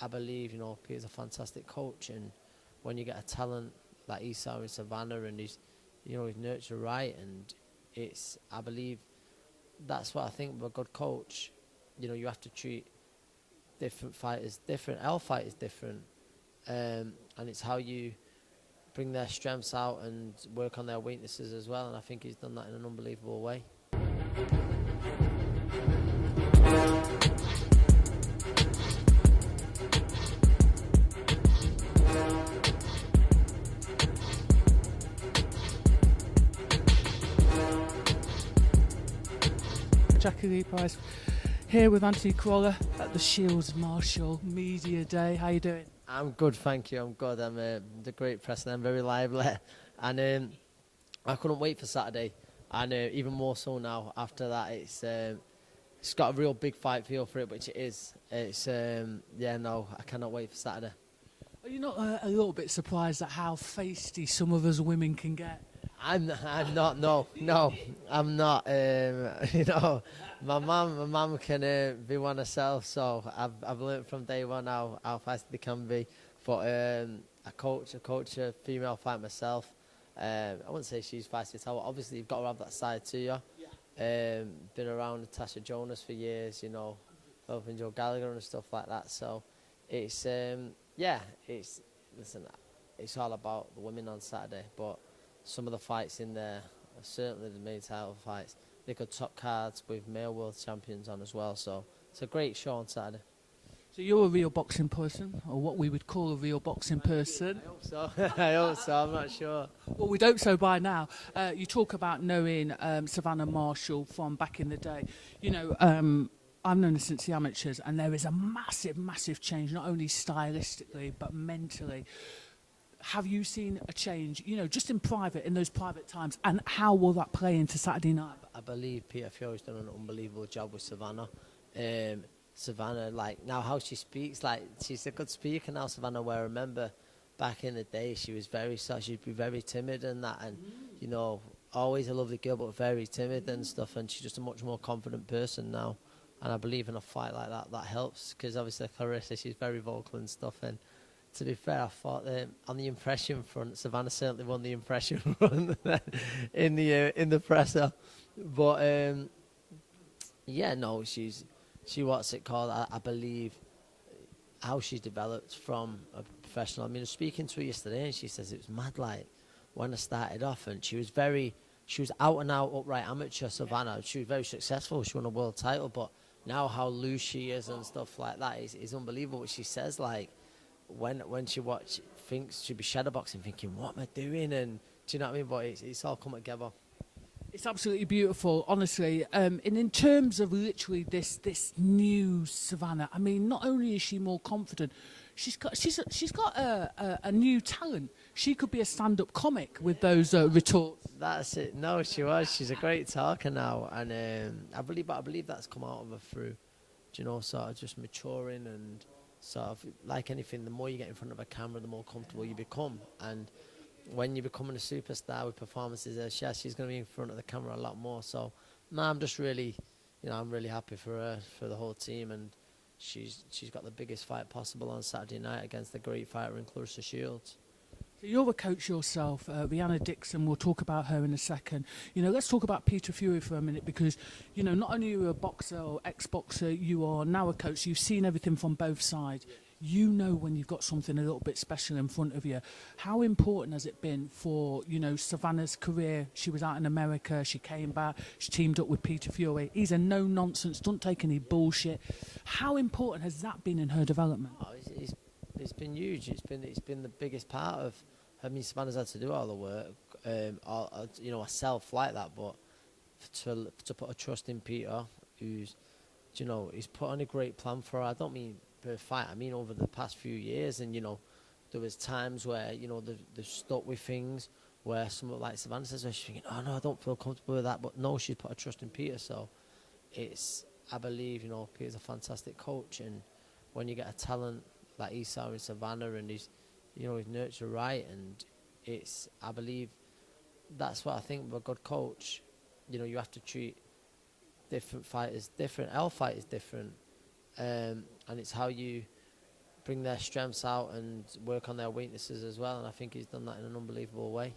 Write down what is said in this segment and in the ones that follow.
I believe, Peter's a fantastic coach, and when you get a talent like he saw in Savannah, and he's nurtured right, and I believe that's what I think of a good coach. You have to treat different fighters different. All fighters different, and it's how you bring their strengths out and work on their weaknesses as well. And I think he's done that in an unbelievable way. Jackie Lee Price here with Anthony Crolla at the Shields Marshall Media Day. How you doing? I'm good, thank you. I'm good. I'm the great press, and I'm very lively. And I couldn't wait for Saturday, and even more so now after that. It's got a real big fight feel for it, which it is. I cannot wait for Saturday. Are you not a little bit surprised at how feisty some of us women can get? I'm not. No, I'm not. My mum can be one herself, so I've learnt from day one how feisty they can be. But I coach a female fight myself. I wouldn't say she's feisty at all. Obviously, you've got to have that side to you. Been around Natasha Jonas for years, helping Joe Gallagher and stuff like that. So it's it's all about the women on Saturday, but some of the fights in there are certainly the main title fights. They got top cards with male world champions on as well, so it's a great show on Saturday. So you're a real boxing person, or what we would call a real boxing person. I hope so. I hope so. I'm not sure. Well, we'd hope so by now. You talk about knowing Savannah Marshall from back in the day. I've known her since the amateurs, and there is a massive, massive change, not only stylistically, but mentally. Have you seen a change, just in private, in those private times, and how will that play into Saturday night? I believe Peter Fiore's done an unbelievable job with Savannah. Savannah, now how she speaks, she's a good speaker now, Savannah, where I remember back in the day she was she'd be very timid and that, and, always a lovely girl, but very timid and stuff, and she's just a much more confident person now. And I believe in a fight like that helps, because obviously Clarissa, she's very vocal and stuff, and to be fair, I thought on the impression front, Savannah certainly won the impression front in the presser. But she what's it called? I believe how she's developed from a professional. I mean, I was speaking to her yesterday, and she says it was mad. When I started off, and she was out and out upright amateur Savannah. She was very successful. She won a world title, but now how loose she is and stuff like that is unbelievable. What she says, when she thinks she'd be shadowboxing, thinking, what am I doing? And do you know what I mean? But it's all come together. It's absolutely beautiful, honestly. And in terms of literally this new Savannah, I mean, not only is she more confident, she's got a new talent. She could be a stand-up comic with those retorts. That's it. No, she was. She's a great talker now, and I believe that's come out of her through, sort of just maturing, and sort of like anything. The more you get in front of a camera, the more comfortable you become, and when you're becoming a superstar with performances, she's going to be in front of the camera a lot more. So, no, I'm just really, I'm really happy for her, for the whole team, and she's got the biggest fight possible on Saturday night against the great fighter in Clarissa Shields. So you're a coach yourself, Rhiannon Dixon. We'll talk about her in a second. Let's talk about Peter Fury for a minute, because not only are you a boxer or ex-boxer, you are now a coach. You've seen everything from both sides. You know when you've got something a little bit special in front of you. How important has it been for, Savannah's career? She was out in America, she came back, she teamed up with Peter Fury. He's a no-nonsense, don't take any bullshit. How important has that been in her development? Oh, it's been huge. It's been the biggest part of. I mean, Savannah's had to do all the work, herself like that. But to put a trust in Peter, he's put on a great plan for her. I don't mean per fight. I mean over the past few years, and there was times where they've stuck with things where someone like Savannah says, she's thinking, oh no, I don't feel comfortable with that. But no, she's put a trust in Peter. So I believe Peter's a fantastic coach, and when you get a talent like he saw in Savannah, and he's nurtured right, and I believe that's what I think of a good coach. You have to treat different fighters different. All fighters different, and it's how you bring their strengths out and work on their weaknesses as well. And I think he's done that in an unbelievable way.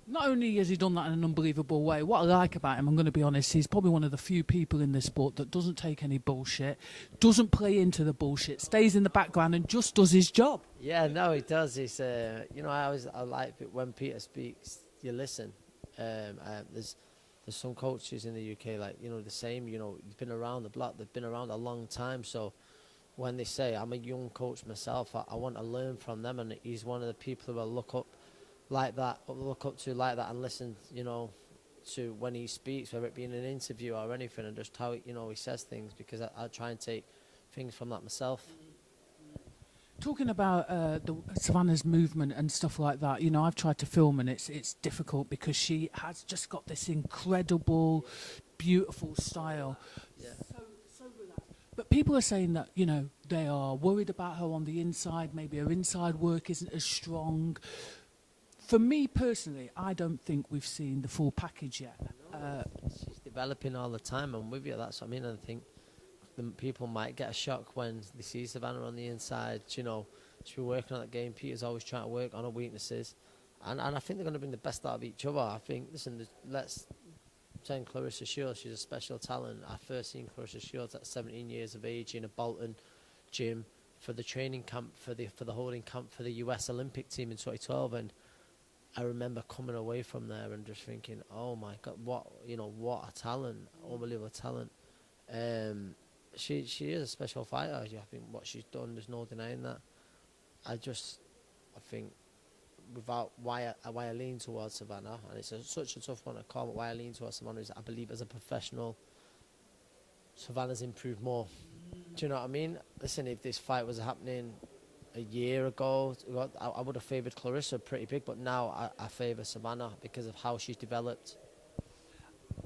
Not only has he done that in an unbelievable way, what I like about him, I'm going to be honest, he's probably one of the few people in this sport that doesn't take any bullshit, doesn't play into the bullshit, stays in the background and just does his job. Yeah, no, he does. He's, I like it when Peter speaks, you listen. There's some coaches in the UK, like, the same, he's been around the block, they've been around a long time. So when they say, I'm a young coach myself, I want to learn from them. And he's one of the people who I look up to like that and listen, to when he speaks, whether it be in an interview or anything, and just how, he says things, because I try and take things from that myself. Talking about the Savannah's movement and stuff like that, I've tried to film and it's difficult because she has just got this incredible, beautiful style. Yeah. So relaxed. But people are saying that, they are worried about her on the inside, maybe her inside work isn't as strong. For me personally, I don't think we've seen the full package yet. She's developing all the time. I'm with you. That's what I mean. I think the people might get a shock when they see Savannah on the inside. She's been working on that game. Peter's always trying to work on her weaknesses. And I think they're going to bring the best out of each other. I think, listen, let's say Clarissa Shields, she's a special talent. I first seen Clarissa Shields at 17 years of age in a Bolton gym for the training camp, for the holding camp for the US Olympic team in 2012. And I remember coming away from there and just thinking, oh my God, what a talent, unbelievable talent. She is a special fighter. I think what she's done, there's no denying that. I think without why I lean towards Savannah, and it's such a tough one to call, but why I lean towards Savannah is I believe as a professional, Savannah's improved more. Do you know what I mean? Listen, if this fight was happening a year ago, I would have favoured Clarissa pretty big, but now I favour Savannah because of how she's developed.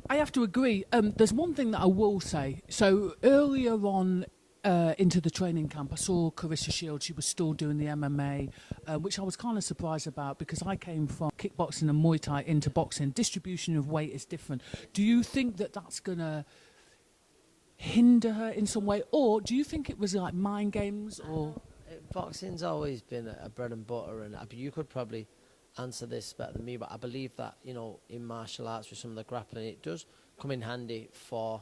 I have to agree. There's one thing that I will say. So earlier on into the training camp, I saw Clarissa Shields. She was still doing the MMA, which I was kind of surprised about because I came from kickboxing and Muay Thai into boxing. Distribution of weight is different. Do you think that that's going to hinder her in some way? Or do you think it was like mind games or... Boxing's always been a bread and butter, and you could probably answer this better than me, but I believe that, in martial arts with some of the grappling, it does come in handy for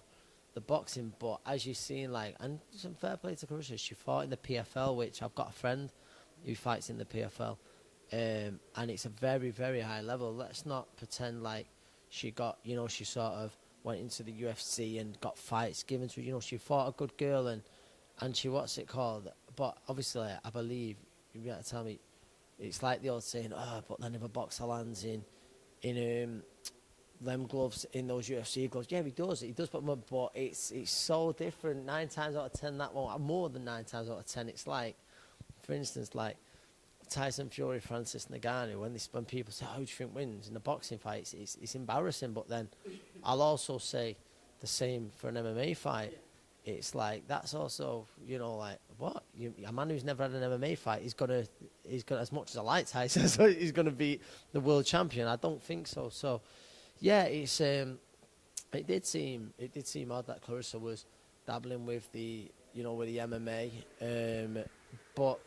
the boxing. But as you've seen, and some fair play to Clarissa, she fought in the PFL, which I've got a friend who fights in the PFL, and it's a very, very high level. Let's not pretend like she got, she sort of went into the UFC and got fights given to her. She fought a good girl and she, what's it called? But obviously, I believe, you'll be able to tell me, it's like the old saying, but then if a boxer lands in them gloves, in those UFC gloves, yeah, he does, but it's so different. 9 times out of 10, that won't, more than 9 times out of 10, it's like, for instance, like Tyson Fury, Francis Ngannou, when people say, how do you think wins in the boxing fights, it's embarrassing. But then I'll also say the same for an MMA fight. It's like, that's also, like, what? A man who's never had an MMA fight, he's got as much as a light Tyson, so he's going to be the world champion. I don't think so. So, yeah, it did seem odd that Clarissa was dabbling with the MMA. But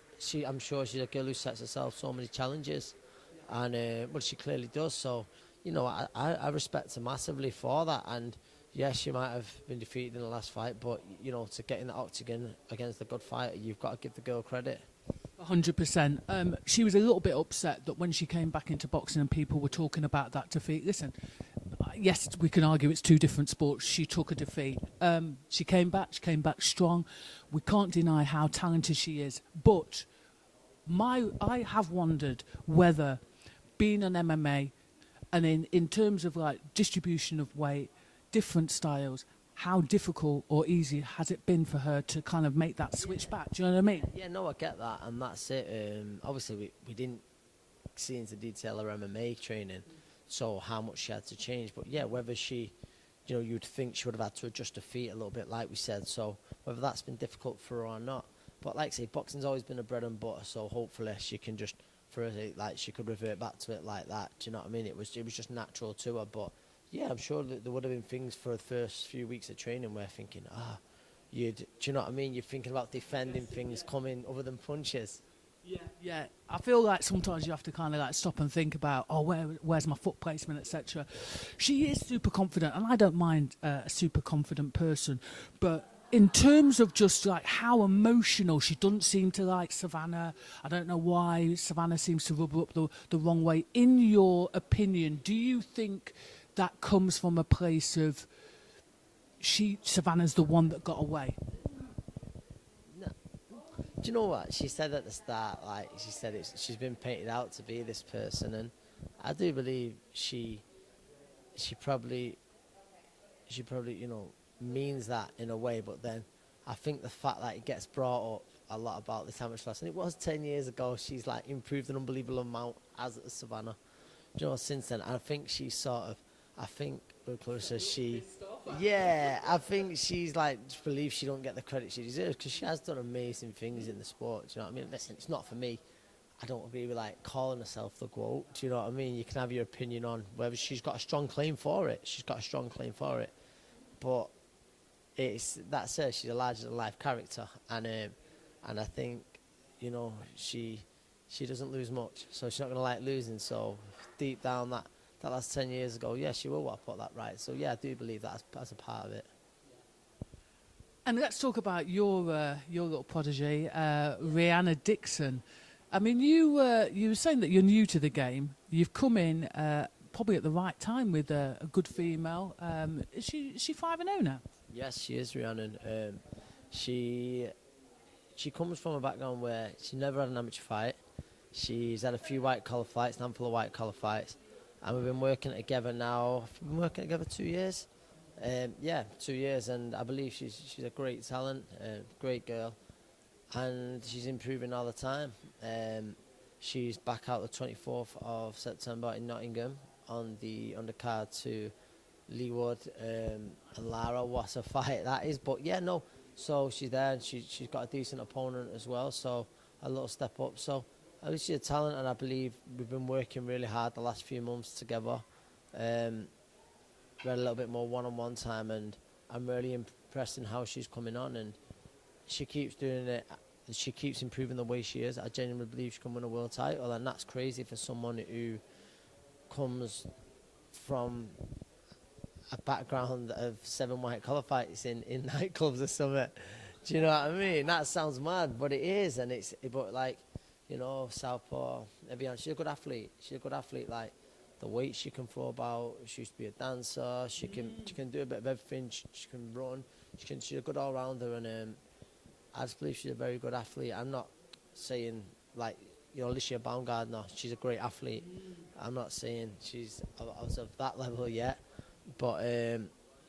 I'm sure she's a girl who sets herself so many challenges, and she clearly does. So, I respect her massively for that. And yes, she might have been defeated in the last fight, but, to get in the octagon against a good fighter, you've got to give the girl credit. 100%. She was a little bit upset that when she came back into boxing and people were talking about that defeat. Listen, yes, we can argue it's 2 different sports. She took a defeat. She came back strong. We can't deny how talented she is. But I have wondered whether being an MMA and in terms of like distribution of weight, different styles, how difficult or easy has it been for her to kind of make that switch back? Do you know what I mean? Yeah, no, I get that, and that's it. Obviously, we didn't see into detail her MMA training, so how much she had to change. But yeah, whether she, you'd think she would have had to adjust her feet a little bit, like we said. So whether that's been difficult for her or not. But like I say, boxing's always been a bread and butter, so hopefully she can just, she could revert back to it like that. Do you know what I mean? It was just natural to her, but. Yeah, I'm sure that there would have been things for the first few weeks of training where thinking, do you know what I mean? You're thinking about defending things coming other than punches. Yeah. I feel like sometimes you have to kind of like stop and think about, where's my foot placement, etc. She is super confident, and I don't mind a super confident person, but in terms of just like how emotional, she doesn't seem to like Savannah. I don't know why Savannah seems to rub her up the wrong way. In your opinion, do you think that comes from a place of Savannah's the one that got away? No. Do you know what she said at the start? Like she said, she's been painted out to be this person, and I do believe she probably means that in a way. But then I think the fact that it gets brought up a lot about this amateur class, and it was 10 years ago, she's like improved an unbelievable amount as Savannah. Do you know, since then, I think she's I think I think she's like, just believes she don't get the credit she deserves, because she has done amazing things in the sport. Do you know what I mean? Listen, it's not for me. I don't agree with like calling herself the GOAT. Do you know what I mean? You can have your opinion on whether she's got a strong claim for it. But that's her. She's a larger than life character, and I think, you know, she doesn't lose much, so she's not gonna like losing. So deep down, that last 10 years ago, yeah, she will want to put that right. So yeah, I do believe that's a part of it. And let's talk about your little protege, Rhiannon Dixon. I mean, you were saying that you're new to the game. You've come in probably at the right time with a good female. Is she 5-0 now? Yes, she is, Rhiannon. She comes from a background where she never had an amateur fight. She's had a few white collar fights, a handful of white collar fights, and we've been working together now. We've been working together 2 years. 2 years, and I believe she's a great talent, great girl, and she's improving all the time. She's back out the 24th of September in Nottingham on the undercard to Lee Wood and Lara. What a fight that is! But yeah, no. So she's there, and she's got a decent opponent as well. So a little step up. So at least she's a talent, and I believe we've been working really hard the last few months together. We had a little bit more one-on-one time, and I'm really impressed in how she's coming on, and she keeps doing it. She keeps improving the way she is. I genuinely believe she can win a world title, and that's crazy for someone who comes from a background of 7 white collar fights in nightclubs or something. Do you know what I mean? That sounds mad, but it is, and but like, you know, southpaw. She's a good athlete. Like the weight she can throw about. She used to be a dancer. She can do a bit of everything. She can run. She's a good all rounder, and I just believe she's a very good athlete. I'm not saying like, you know, Alicia Baumgardner. She's a great athlete. I'm not saying she's out of that level yet. But,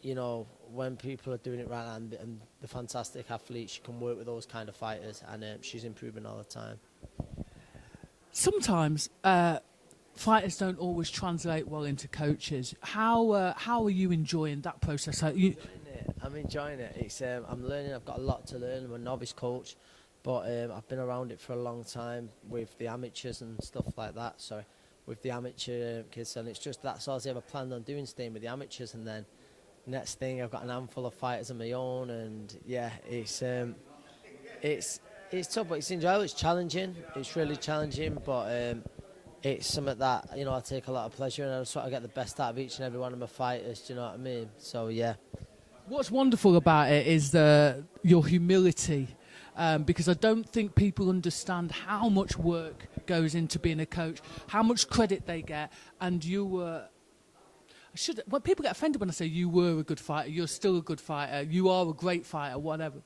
you know, when people are doing it right and the fantastic athlete, she can work with those kind of fighters, and she's improving all the time. Sometimes fighters don't always translate well into coaches. How are you enjoying that process? I'm enjoying it. I'm learning. I've got a lot to learn. I'm a novice coach, but I've been around it for a long time with the amateurs and stuff like that. Sorry. With the amateur kids, and it's just that's all I ever planned on doing, staying with the amateurs, and then next thing I've got an handful of fighters of my own, and yeah, it's tough, but it's enjoyable. It's challenging. It's really challenging, but it's something that, you know, I take a lot of pleasure in, and I just want to get the best out of each and every one of my fighters. Do you know what I mean? So yeah. What's wonderful about it is your humility. Because I don't think people understand how much work goes into being a coach, how much credit they get, and when people get offended when I say you were a good fighter, you're still a good fighter, you are a great fighter, whatever.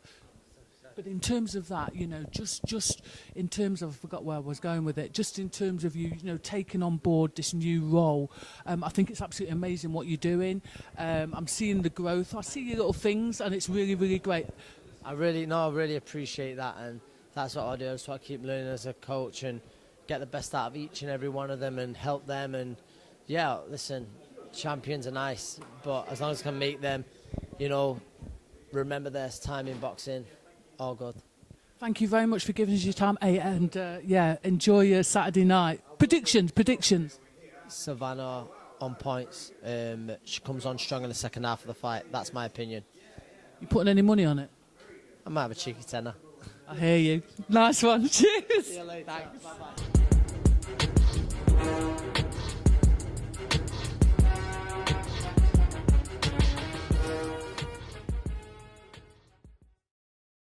But in terms of that, you know, just in terms of, I forgot where I was going with it, just in terms of you know, taking on board this new role, I think it's absolutely amazing what you're doing. I'm seeing the growth. I see your little things, and it's really, really great. I really appreciate that, and that's what I do. I just want to keep learning as a coach and get the best out of each and every one of them and help them. And yeah, listen, champions are nice, but as long as I can make them, you know, remember their time in boxing, all good. Thank you very much for giving us your time, and enjoy your Saturday night. Predictions. Savannah on points. She comes on strong in the second half of the fight. That's my opinion. You putting any money on it? I might have a cheeky tenner. I hear you. Nice one. Cheers. See you later. Thanks. Bye-bye.